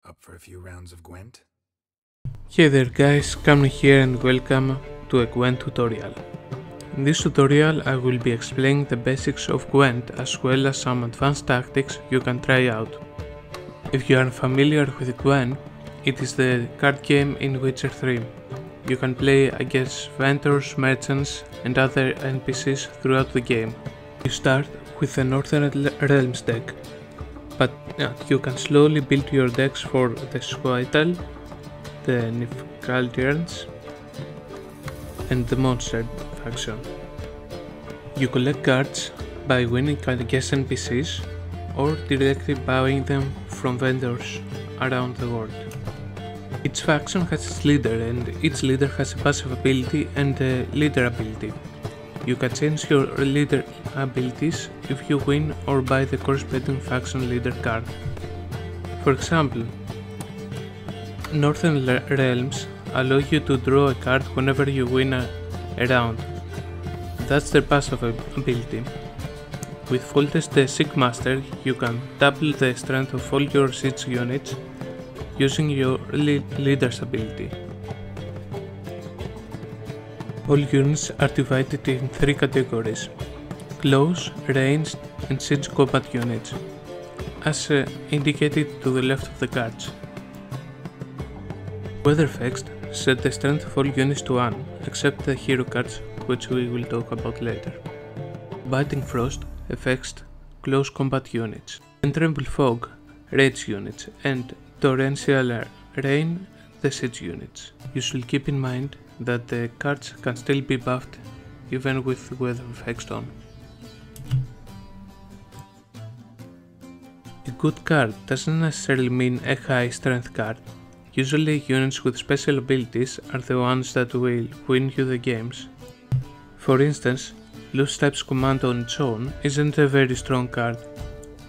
Up for a few rounds of Gwent? Hey there guys, Kamnum here and welcome to a Gwent tutorial. In this tutorial I will be explaining the basics of Gwent as well as some advanced tactics you can try out. If you are familiar with Gwent, it is the card game in Witcher 3. You can play against vendors, merchants and other NPCs throughout the game. You start with the Northern Realms deck, but you can slowly build your decks for the Squirtle, the Nifgaldians and the Monster faction. You collect cards by winning against NPCs or directly buying them from vendors around the world. Each faction has its leader and each leader has a passive ability and a leader ability. You can change your leader abilities if you win or buy the corresponding faction leader card. For example, Northern Realms allow you to draw a card whenever you win a round. That's their passive ability. With Foltest the Siege Master, you can double the strength of all your siege units using your leader's ability. All units are divided in three categories: close, ranged and siege combat units, as indicated to the left of the cards. Weather effects set the strength of all units to 1, except the hero cards, which we will talk about later. Biting Frost affects close combat units, and Tremble Fog rage units, and Torrential Rain the siege units. You should keep in mind that the cards can still be buffed even with weather effects on. A good card doesn't necessarily mean a high strength card. Usually units with special abilities are the ones that will win you the games. For instance, Blue Stripes Commando on its own isn't a very strong card,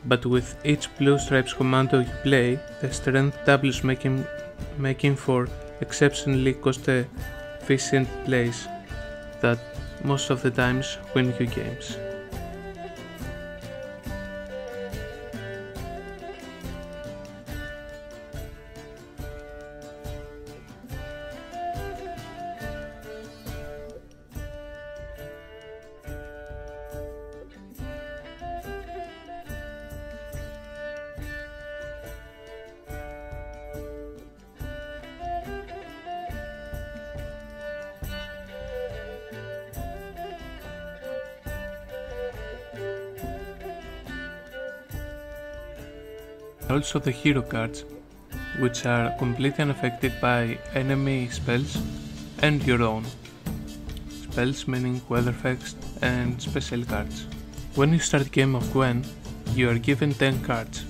but with each Blue Stripes Commando you play, the strength doubles, making for exceptionally cost-efficient plays that most of the times win you games. Also the hero cards, which are completely unaffected by enemy spells and your own. Spells meaning weather effects and special cards. When you start game of Gwent, you are given 10 cards.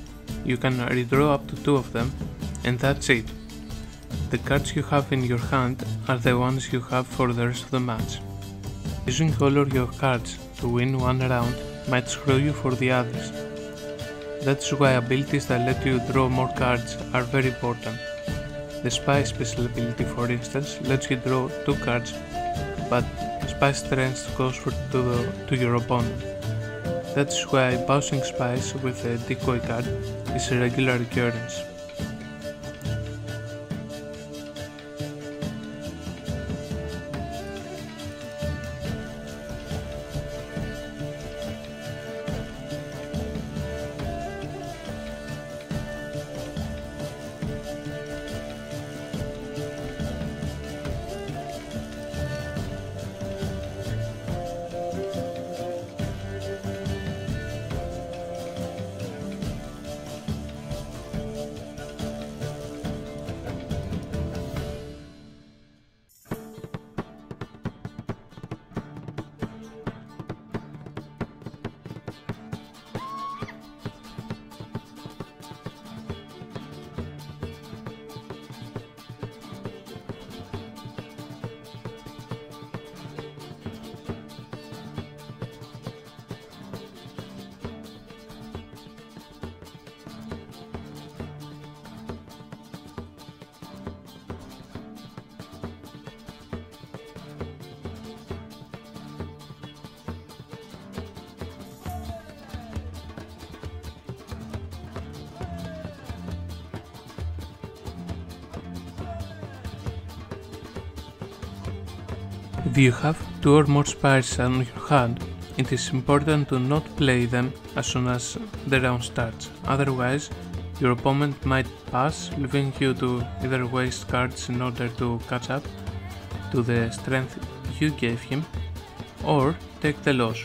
You can redraw up to 2 of them, and that's it. The cards you have in your hand are the ones you have for the rest of the match. Using all of your cards to win one round might screw you for the others. That's why abilities that let you draw more cards are very important. The Spy special ability, for instance, lets you draw 2 cards, but Spy strength goes to your opponent. That's why bouncing spies with a decoy card is a regular occurrence. If you have 2 or more spies on your hand, it is important to not play them as soon as the round starts, otherwise your opponent might pass, leaving you to either waste cards in order to catch up to the strength you gave him, or take the loss.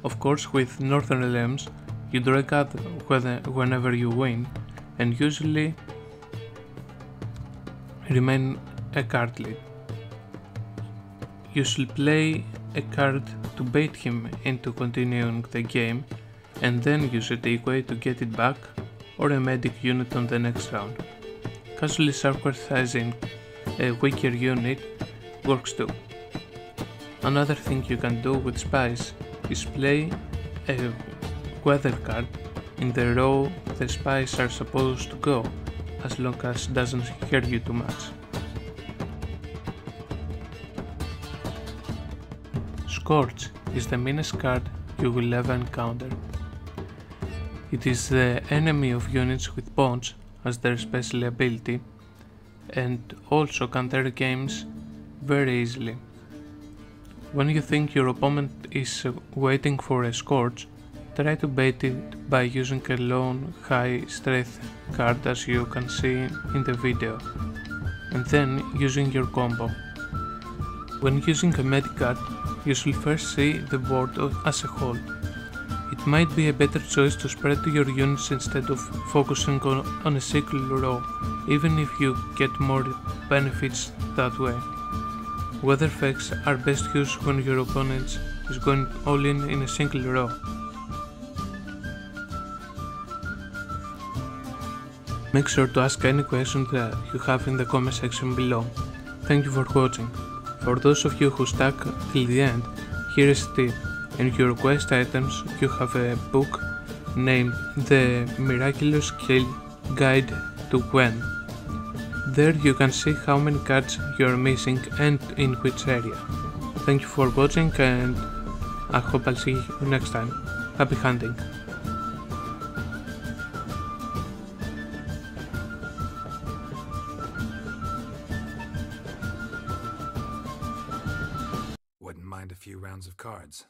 Of course, with Northern Realms, you draw a card whenever you win, and usually remain a card lead. You should play a card to bait him into continuing the game, and then use a takeaway to get it back, or a medic unit on the next round. Casually sacrificing a weaker unit works too. Another thing you can do with spies is play a weather card in the row the spies are supposed to go, as long as it doesn't hurt you too much. Scorch is the meanest card you will ever encounter. It is the enemy of units with bonds as their special ability, and also counter games very easily. When you think your opponent is waiting for a Scorch, try to bait it by using a lone high strength card as you can see in the video, and then using your combo. When using a medic card, you should first see the board as a whole. It might be a better choice to spread your units instead of focusing on a single row, even if you get more benefits that way. Weather effects are best used when your opponent is going all in a single row. Make sure to ask any questions that you have in the comment section below. Thank you for watching. For those of you who stuck till the end, here is a tip. In your quest items, you have a book named The Miraculous Skill Guide to Gwent. There you can see how many cards you are missing and in which area. Thank you for watching, and I hope I'll see you next time. Happy hunting! Wouldn't mind a few rounds of cards.